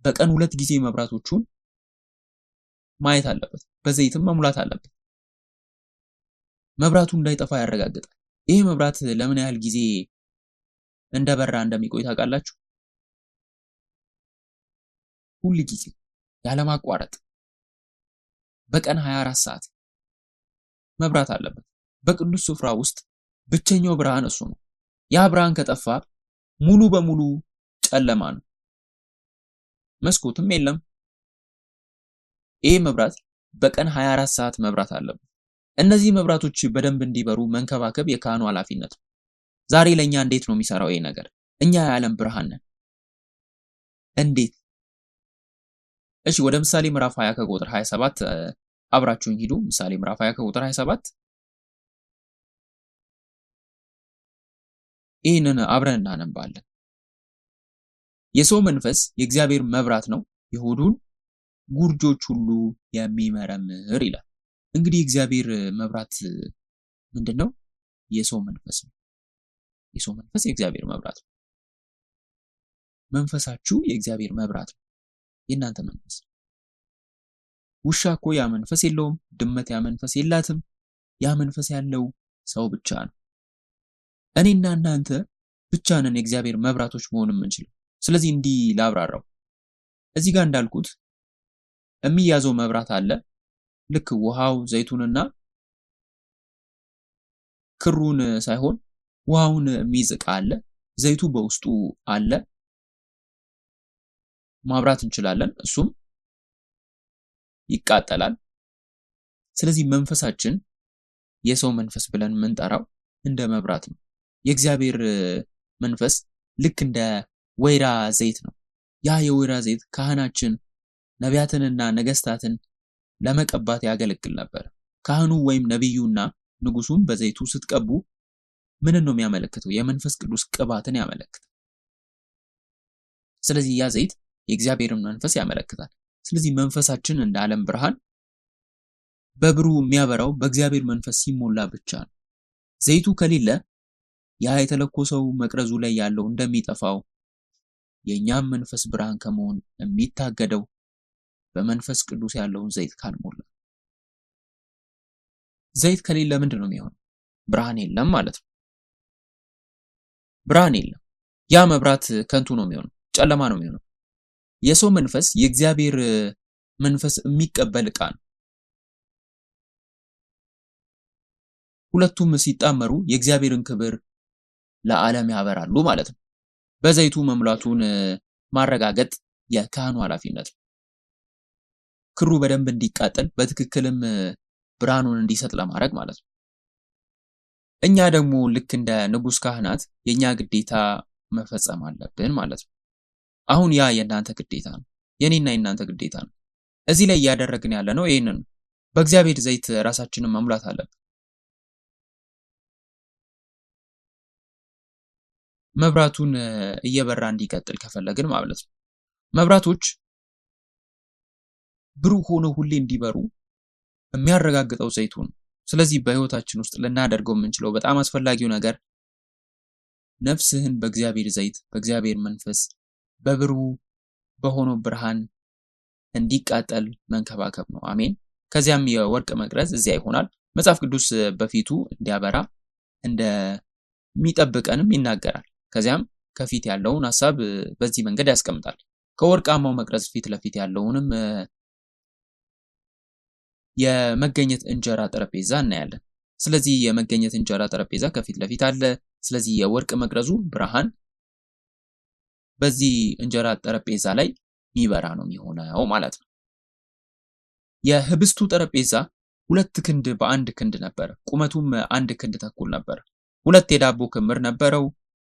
በቀን 2 ጊዜ መብራቶቹን ማየት አለበት፣ በዘይትም መሙላት አለበት። መብራቱ እንዳይጠፋ ያረጋግጣል። ይሄ መብራት ለምን ያህል ጊዜ እንደበራ እንደሚቆይ ታውቃላችሁ? ሁል ጊዜ ያለማቋረጥ በቀን 24 ሰዓት መብራት አለበት። በቅዱስ ስፍራ ውስጥ ብቸኛው ብርሃን እሱ ነው። ያ ብርሃን ከጠፋ ሙሉ በሙሉ ጨለማ ነው። መስኮትም የለም። ይህ መብራት በቀን 24 ሰዓት መብራት አለበት። እነዚህ መብራቶች በደንብ እንዲበሩ መንከባከብ የካህኑ ኃላፊነት ነው። ዛሬ ለኛ እንዴት ነው የሚሰራው ይሄ ነገር? እኛ የዓለም ብርሃን ነን። እንዴት? እሺ ወደ ምሳሌ ምዕራፍ 20 ከቁጥር 27 አብራችሁኝ ሂዱ። ምሳሌ ምዕራፍ 20 ከቁጥር 27 ይህንን አብረን እናነባለን። የሰው መንፈስ የእግዚአብሔር መብራት ነው፣ የሆዱን ጉርጆች ሁሉ የሚመረምር ይላል። እንግዲህ የእግዚአብሔር መብራት ምንድን ነው? የሰው መንፈስ ነው። የሰው መንፈስ የእግዚአብሔር መብራት ነው። መንፈሳችሁ የእግዚአብሔር መብራት ነው። የእናንተ መንፈስ ውሻ እኮ ያ መንፈስ የለውም። ድመት ያ መንፈስ የላትም። ያ መንፈስ ያለው ሰው ብቻ ነው። እኔና እናንተ ብቻ ነን የእግዚአብሔር መብራቶች መሆን የምንችለው። ስለዚህ እንዲህ ላብራራው። እዚህ ጋር እንዳልኩት የሚያዘው መብራት አለ። ልክ ውሃው ዘይቱንና ክሩን ሳይሆን ውሃውን የሚይዝ ዕቃ አለ። ዘይቱ በውስጡ አለ። ማብራት እንችላለን፣ እሱም ይቃጠላል። ስለዚህ መንፈሳችን የሰው መንፈስ ብለን የምንጠራው እንደ መብራት ነው። የእግዚአብሔር መንፈስ ልክ እንደ ወይራ ዘይት ነው። ያ የወይራ ዘይት ካህናችን ነቢያትንና ነገስታትን ለመቀባት ያገለግል ነበር። ካህኑ ወይም ነቢዩና ንጉሱን በዘይቱ ስትቀቡ ምንን ነው የሚያመለክተው? የመንፈስ ቅዱስ ቅባትን ያመለክታል። ስለዚህ ያ ዘይት የእግዚአብሔርን መንፈስ ያመለክታል። ስለዚህ መንፈሳችን እንደ ዓለም ብርሃን በብሩህ የሚያበራው በእግዚአብሔር መንፈስ ሲሞላ ብቻ ነው። ዘይቱ ከሌለ ያ የተለኮሰው መቅረዙ ላይ ያለው እንደሚጠፋው የእኛም መንፈስ ብርሃን ከመሆን የሚታገደው በመንፈስ ቅዱስ ያለውን ዘይት ካልሞላ። ዘይት ከሌለ ምንድን ነው የሚሆነው? ብርሃን የለም ማለት ነው። ብርሃን የለም። ያ መብራት ከንቱ ነው የሚሆነው፣ ጨለማ ነው የሚሆነው። የሰው መንፈስ የእግዚአብሔር መንፈስ የሚቀበል ዕቃ ነው። ሁለቱም ሲጣመሩ የእግዚአብሔርን ክብር ለዓለም ያበራሉ ማለት ነው። በዘይቱ መሙላቱን ማረጋገጥ የካህኑ ኃላፊነት ነው። ክሩ በደንብ እንዲቃጠል በትክክልም ብርሃኑን እንዲሰጥ ለማድረግ ማለት ነው። እኛ ደግሞ ልክ እንደ ንጉሥ ካህናት የኛ ግዴታ መፈጸም አለብን ማለት ነው። አሁን ያ የእናንተ ግዴታ ነው፣ የኔና የእናንተ ግዴታ ነው። እዚህ ላይ እያደረግን ያለ ነው ይህንን ነው። በእግዚአብሔር ዘይት ራሳችንን መሙላት አለብን። መብራቱን እየበራ እንዲቀጥል ከፈለግን ማለት ነው። መብራቶች ብሩህ ሆነው ሁሌ እንዲበሩ የሚያረጋግጠው ዘይቱ ነው። ስለዚህ በህይወታችን ውስጥ ልናደርገው የምንችለው በጣም አስፈላጊው ነገር ነፍስህን በእግዚአብሔር ዘይት፣ በእግዚአብሔር መንፈስ፣ በብሩህ በሆነው ብርሃን እንዲቃጠል መንከባከብ ነው። አሜን። ከዚያም የወርቅ መቅረዝ እዚያ ይሆናል። መጽሐፍ ቅዱስ በፊቱ እንዲያበራ እንደሚጠብቀንም ይናገራል። ከዚያም ከፊት ያለውን ሐሳብ በዚህ መንገድ ያስቀምጣል። ከወርቃማው መቅረዝ ፊት ለፊት ያለውንም የመገኘት እንጀራ ጠረጴዛ እናያለን። ስለዚህ የመገኘት እንጀራ ጠረጴዛ ከፊት ለፊት አለ። ስለዚህ የወርቅ መቅረዙ ብርሃን በዚህ እንጀራ ጠረጴዛ ላይ የሚበራ ነው የሚሆነው ማለት ነው። የህብስቱ ጠረጴዛ 2 ክንድ በ1 ክንድ ነበር። ቁመቱም 1 ክንድ ተኩል ነበር። 2 የዳቦ ክምር ነበረው፣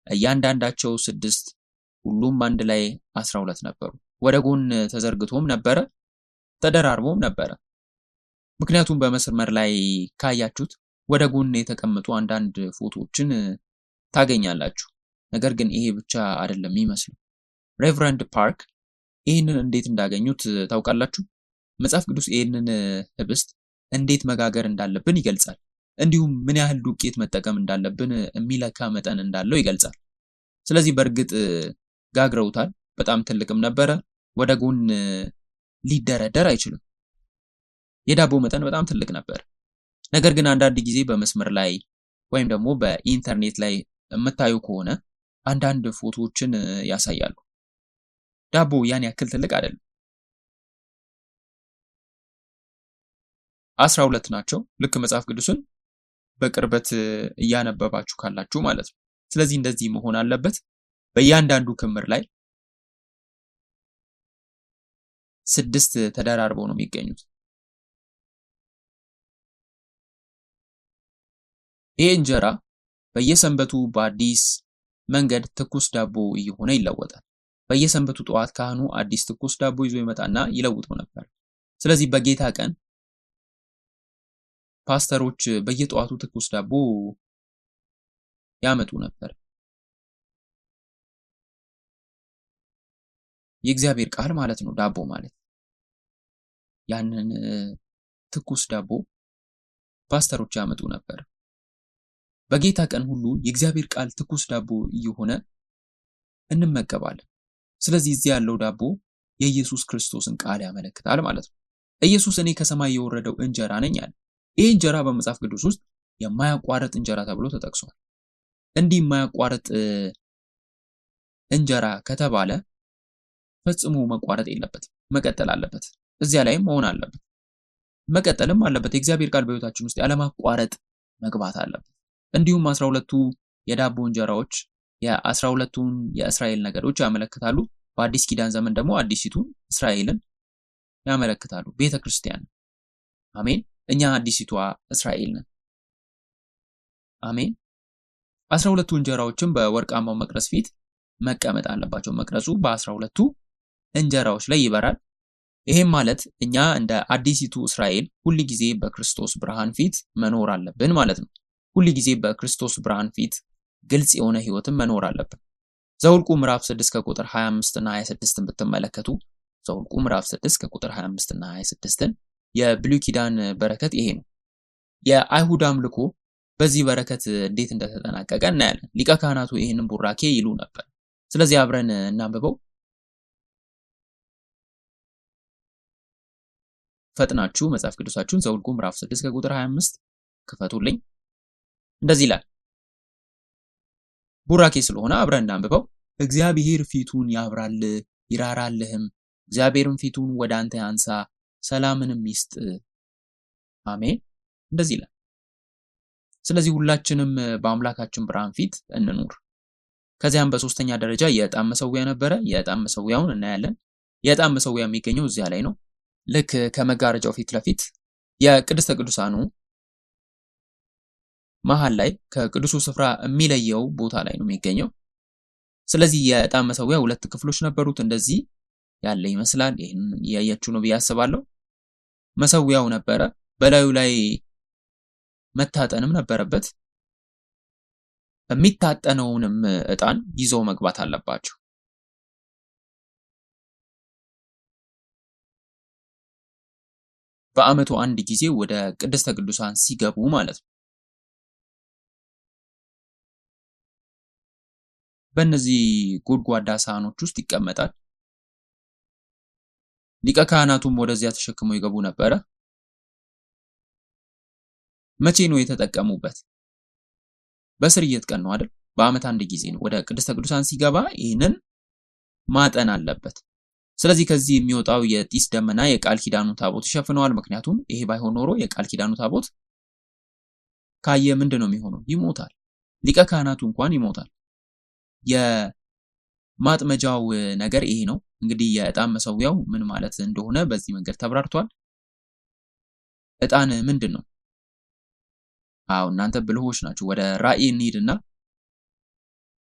እያንዳንዳቸው 6፣ ሁሉም አንድ ላይ 12 ነበሩ። ወደ ጎን ተዘርግቶም ነበረ፣ ተደራርቦም ነበረ። ምክንያቱም በመስመር ላይ ካያችሁት ወደ ጎን የተቀመጡ አንዳንድ ፎቶዎችን ታገኛላችሁ። ነገር ግን ይሄ ብቻ አይደለም የሚመስለው። ሬቨረንድ ፓርክ ይህንን እንዴት እንዳገኙት ታውቃላችሁ? መጽሐፍ ቅዱስ ይህንን ህብስት እንዴት መጋገር እንዳለብን ይገልጻል። እንዲሁም ምን ያህል ዱቄት መጠቀም እንዳለብን የሚለካ መጠን እንዳለው ይገልጻል። ስለዚህ በእርግጥ ጋግረውታል። በጣም ትልቅም ነበረ። ወደ ጎን ሊደረደር አይችልም። የዳቦ መጠን በጣም ትልቅ ነበር። ነገር ግን አንዳንድ ጊዜ በመስመር ላይ ወይም ደግሞ በኢንተርኔት ላይ የምታዩ ከሆነ አንዳንድ ፎቶዎችን ያሳያሉ። ዳቦ ያን ያክል ትልቅ አይደለም። 12 ናቸው። ልክ መጽሐፍ ቅዱስን በቅርበት እያነበባችሁ ካላችሁ ማለት ነው። ስለዚህ እንደዚህ መሆን አለበት። በእያንዳንዱ ክምር ላይ 6 ተደራርበው ነው የሚገኙት። ይህ እንጀራ በየሰንበቱ በአዲስ መንገድ ትኩስ ዳቦ እየሆነ ይለወጣል። በየሰንበቱ ጠዋት ካህኑ አዲስ ትኩስ ዳቦ ይዞ ይመጣና ይለውጠው ነበር። ስለዚህ በጌታ ቀን ፓስተሮች በየጠዋቱ ትኩስ ዳቦ ያመጡ ነበር። የእግዚአብሔር ቃል ማለት ነው ዳቦ ማለት። ያንን ትኩስ ዳቦ ፓስተሮች ያመጡ ነበር። በጌታ ቀን ሁሉ የእግዚአብሔር ቃል ትኩስ ዳቦ እየሆነ እንመገባለን። ስለዚህ እዚህ ያለው ዳቦ የኢየሱስ ክርስቶስን ቃል ያመለክታል ማለት ነው። ኢየሱስ እኔ ከሰማይ የወረደው እንጀራ ነኝ አለ። ይህ እንጀራ በመጽሐፍ ቅዱስ ውስጥ የማያቋርጥ እንጀራ ተብሎ ተጠቅሷል። እንዲህ የማያቋርጥ እንጀራ ከተባለ ፈጽሞ መቋረጥ የለበትም፣ መቀጠል አለበት። እዚያ ላይም መሆን አለበት፣ መቀጠልም አለበት። የእግዚአብሔር ቃል በሕይወታችን ውስጥ ያለማቋረጥ መግባት አለበት። እንዲሁም 12ቱ የዳቦ እንጀራዎች የ12ቱን የእስራኤል ነገዶች ያመለክታሉ። በአዲስ ኪዳን ዘመን ደግሞ አዲሲቱን እስራኤልን ያመለክታሉ፣ ቤተ ክርስቲያን። አሜን። እኛ አዲሲቷ እስራኤል ነን። አሜን። 12ቱ እንጀራዎችም በወርቃማው መቅረዝ ፊት መቀመጥ አለባቸው። መቅረዙ በ12ቱ እንጀራዎች ላይ ይበራል። ይሄም ማለት እኛ እንደ አዲሲቱ እስራኤል ሁል ጊዜ በክርስቶስ ብርሃን ፊት መኖር አለብን ማለት ነው። ሁል ጊዜ በክርስቶስ ብርሃን ፊት ግልጽ የሆነ ህይወትን መኖር አለብን። ዘኍልቍ ምዕራፍ 6 ከቁጥር 25 እና 26ን ብትመለከቱ ዘኍልቍ ምዕራፍ 6 ከቁጥር 25 እና 26ን የብሉይ ኪዳን በረከት ይሄ ነው። የአይሁድ አምልኮ በዚህ በረከት እንዴት እንደተጠናቀቀ እናያለን። ሊቀ ካህናቱ ይህንን ቡራኬ ይሉ ነበር። ስለዚህ አብረን እናንብበው። ፈጥናችሁ መጽሐፍ ቅዱሳችሁን ዘኍልቍ ምዕራፍ 6 ከቁጥር 25 ክፈቱልኝ። እንደዚህ ይላል። ቡራኬ ስለሆነ አብረን እናንብበው። እግዚአብሔር ፊቱን ያብራል ይራራልህም፣ እግዚአብሔርም ፊቱን ወደ አንተ ያንሳ ሰላምንም ይስጥ። አሜን። እንደዚህ ይላል። ስለዚህ ሁላችንም በአምላካችን ብርሃን ፊት እንኑር። ከዚያም በሶስተኛ ደረጃ የዕጣን መሰዊያ ነበረ። የዕጣን መሰዊያውን እናያለን። የዕጣን መሰዊያ የሚገኘው እዚያ ላይ ነው። ልክ ከመጋረጃው ፊት ለፊት የቅድስተ ቅዱሳኑ መሃል ላይ ከቅዱሱ ስፍራ የሚለየው ቦታ ላይ ነው የሚገኘው። ስለዚህ የዕጣን መሰዊያ ሁለት ክፍሎች ነበሩት። እንደዚህ ያለ ይመስላል። ይሄን ያያችሁ ነው ብዬ አስባለሁ። መሰዊያው ነበረ፣ በላዩ ላይ መታጠንም ነበረበት። የሚታጠነውንም ዕጣን ይዘው መግባት አለባቸው። በዓመቱ አንድ ጊዜ ወደ ቅድስተ ቅዱሳን ሲገቡ ማለት ነው። በእነዚህ ጎድጓዳ ሳህኖች ውስጥ ይቀመጣል። ሊቀ ካህናቱም ወደዚያ ተሸክመው ይገቡ ነበረ። መቼ ነው የተጠቀሙበት? በስርየት ቀን ነው አይደል? በዓመት አንድ ጊዜ ነው ወደ ቅድስተ ቅዱሳን ሲገባ ይህንን ማጠን አለበት። ስለዚህ ከዚህ የሚወጣው የጢስ ደመና የቃል ኪዳኑ ታቦት ይሸፍነዋል። ምክንያቱም ይሄ ባይሆን ኖሮ የቃል ኪዳኑ ታቦት ካየ ምንድን ነው የሚሆነው? ይሞታል። ሊቀ ካህናቱ እንኳን ይሞታል። የማጥመጃው ነገር ይሄ ነው። እንግዲህ የዕጣን መሰዊያው ምን ማለት እንደሆነ በዚህ መንገድ ተብራርቷል። ዕጣን ምንድን ነው? አዎ እናንተ ብልሆች ናችሁ። ወደ ራእይ እንሂድና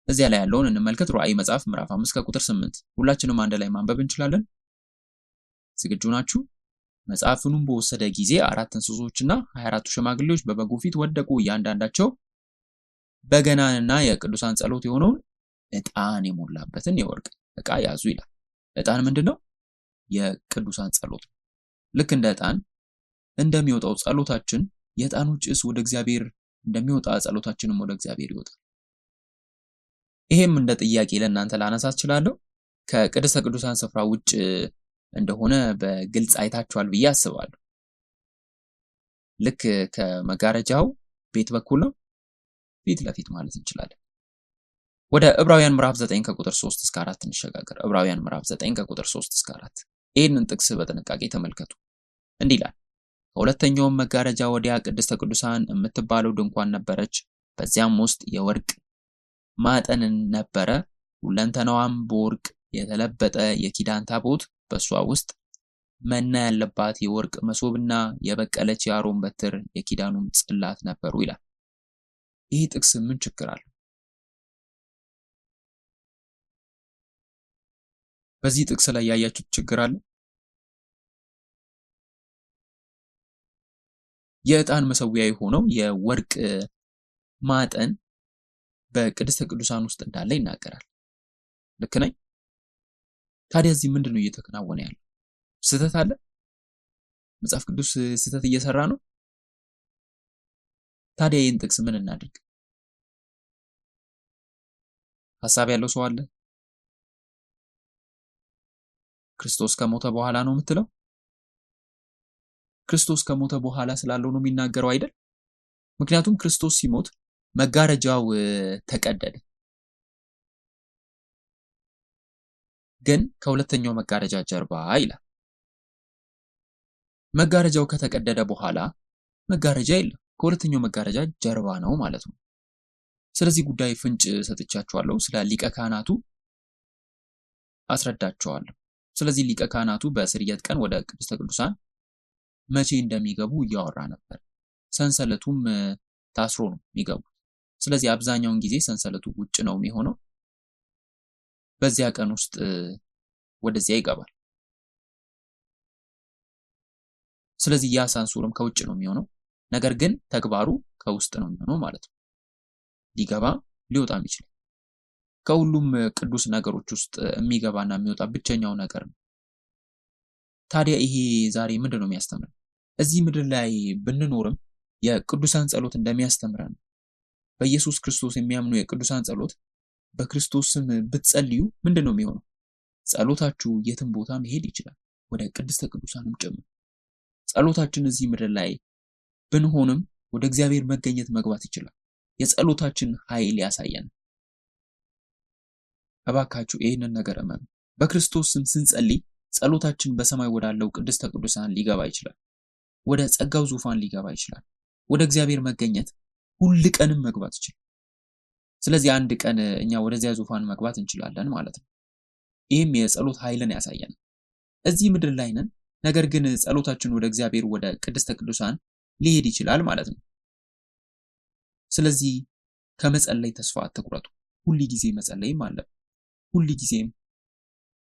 እዚያ ላይ ያለውን እንመልከት። ራእይ መጽሐፍ ምዕራፍ 5 ከቁጥር 8 ሁላችንም አንድ ላይ ማንበብ እንችላለን። ዝግጁ ናችሁ? መጽሐፉንም በወሰደ ጊዜ 4 እንስሶችና 24ቱ ሽማግሌዎች በበጉ ፊት ወደቁ። እያንዳንዳቸው በገናንና የቅዱሳን ጸሎት የሆነውን ዕጣን የሞላበትን የወርቅ ዕቃ ያዙ ይላል። ዕጣን ምንድነው? የቅዱሳን ጸሎት። ልክ እንደ ዕጣን እንደሚወጣው ጸሎታችን የዕጣኑ ጭስ ወደ እግዚአብሔር እንደሚወጣ ጸሎታችንም ወደ እግዚአብሔር ይወጣል። ይሄም እንደ ጥያቄ ለእናንተ ላነሳ እችላለሁ። ከቅድስተ ቅዱሳን ስፍራ ውጭ እንደሆነ በግልጽ አይታችኋል ብዬ አስባለሁ። ልክ ከመጋረጃው ቤት በኩል ነው፣ ፊት ለፊት ማለት እንችላለን። ወደ ዕብራውያን ምዕራፍ 9 ከቁጥር 3 እስከ 4 እንሸጋገር። ዕብራውያን ምዕራፍ 9 ከቁጥር 3 እስከ 4 ይህንን ጥቅስ በጥንቃቄ ተመልከቱ። እንዲህ ይላል። ከሁለተኛውም መጋረጃ ወዲያ ቅድስተ ቅዱሳን የምትባለው ድንኳን ነበረች። በዚያም ውስጥ የወርቅ ማጠን ነበረ። ሁለንተናዋም በወርቅ የተለበጠ የኪዳን ታቦት፣ በእሷ ውስጥ መና ያለባት የወርቅ መሶብና የበቀለች የአሮን በትር የኪዳኑም ጽላት ነበሩ ይላል። ይህ ጥቅስ ምን ችግር አለው? በዚህ ጥቅስ ላይ ያያችሁት ችግር አለ? የዕጣን መሰዊያ የሆነው የወርቅ ማጠን በቅድስተ ቅዱሳን ውስጥ እንዳለ ይናገራል። ልክ ነኝ? ታዲያ እዚህ ምንድነው እየተከናወነ ያለው? ስህተት አለ? መጽሐፍ ቅዱስ ስህተት እየሰራ ነው? ታዲያ ይህን ጥቅስ ምን እናድርግ? ሐሳብ ያለው ሰው አለ? ክርስቶስ ከሞተ በኋላ ነው የምትለው? ክርስቶስ ከሞተ በኋላ ስላለው ነው የሚናገረው አይደል? ምክንያቱም ክርስቶስ ሲሞት መጋረጃው ተቀደደ። ግን ከሁለተኛው መጋረጃ ጀርባ ይላል። መጋረጃው ከተቀደደ በኋላ መጋረጃ የለም፣ ከሁለተኛው መጋረጃ ጀርባ ነው ማለት ነው። ስለዚህ ጉዳይ ፍንጭ ሰጥቻችኋለሁ። ስለ ሊቀ ካህናቱ አስረዳችኋለሁ። ስለዚህ ሊቀ ካህናቱ በስርየት ቀን ወደ ቅድስተ ቅዱሳን መቼ እንደሚገቡ እያወራ ነበር። ሰንሰለቱም ታስሮ ነው የሚገቡት። ስለዚህ አብዛኛውን ጊዜ ሰንሰለቱ ውጭ ነው የሚሆነው። በዚያ ቀን ውስጥ ወደዚያ ይገባል። ስለዚህ ያ ሳንሱርም ከውጭ ነው የሚሆነው፣ ነገር ግን ተግባሩ ከውስጥ ነው የሚሆነው ማለት ነው። ሊገባ ሊወጣም ይችላል። ከሁሉም ቅዱስ ነገሮች ውስጥ የሚገባና የሚወጣ ብቸኛው ነገር ነው። ታዲያ ይሄ ዛሬ ምንድን ነው የሚያስተምረን? እዚህ ምድር ላይ ብንኖርም የቅዱሳን ጸሎት እንደሚያስተምረን በኢየሱስ ክርስቶስ የሚያምኑ የቅዱሳን ጸሎት በክርስቶስ ስም ብትጸልዩ ምንድን ነው የሚሆነው? ጸሎታችሁ የትም ቦታ መሄድ ይችላል፣ ወደ ቅድስተ ቅዱሳንም ጭምር። ጸሎታችን እዚህ ምድር ላይ ብንሆንም ወደ እግዚአብሔር መገኘት መግባት ይችላል። የጸሎታችን ኃይል ያሳየን። እባካችሁ ይህንን ነገር እመኑ። በክርስቶስ ስም ስንጸልይ ጸሎታችን በሰማይ ወዳለው ቅድስተ ቅዱሳን ሊገባ ይችላል። ወደ ጸጋው ዙፋን ሊገባ ይችላል። ወደ እግዚአብሔር መገኘት ሁል ቀንም መግባት ይችላል። ስለዚህ አንድ ቀን እኛ ወደዚያ ዙፋን መግባት እንችላለን ማለት ነው። ይህም የጸሎት ኃይልን ያሳየን። እዚህ ምድር ላይ ነን፣ ነገር ግን ጸሎታችን ወደ እግዚአብሔር ወደ ቅድስተ ቅዱሳን ሊሄድ ይችላል ማለት ነው። ስለዚህ ከመጸለይ ተስፋ አትቁረጡ። ሁል ጊዜ መጸለይም አለብን። ሁል ጊዜም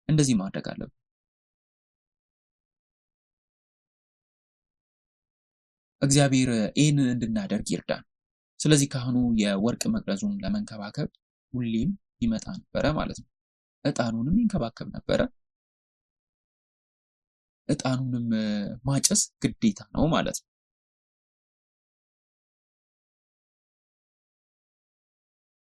እንደዚህ ማድረግ አለብን። እግዚአብሔር ይህንን እንድናደርግ ይርዳን። ስለዚህ ካህኑ የወርቅ መቅረዙን ለመንከባከብ ሁሌም ይመጣ ነበረ ማለት ነው። ዕጣኑንም ይንከባከብ ነበረ። ዕጣኑንም ማጨስ ግዴታ ነው ማለት ነው።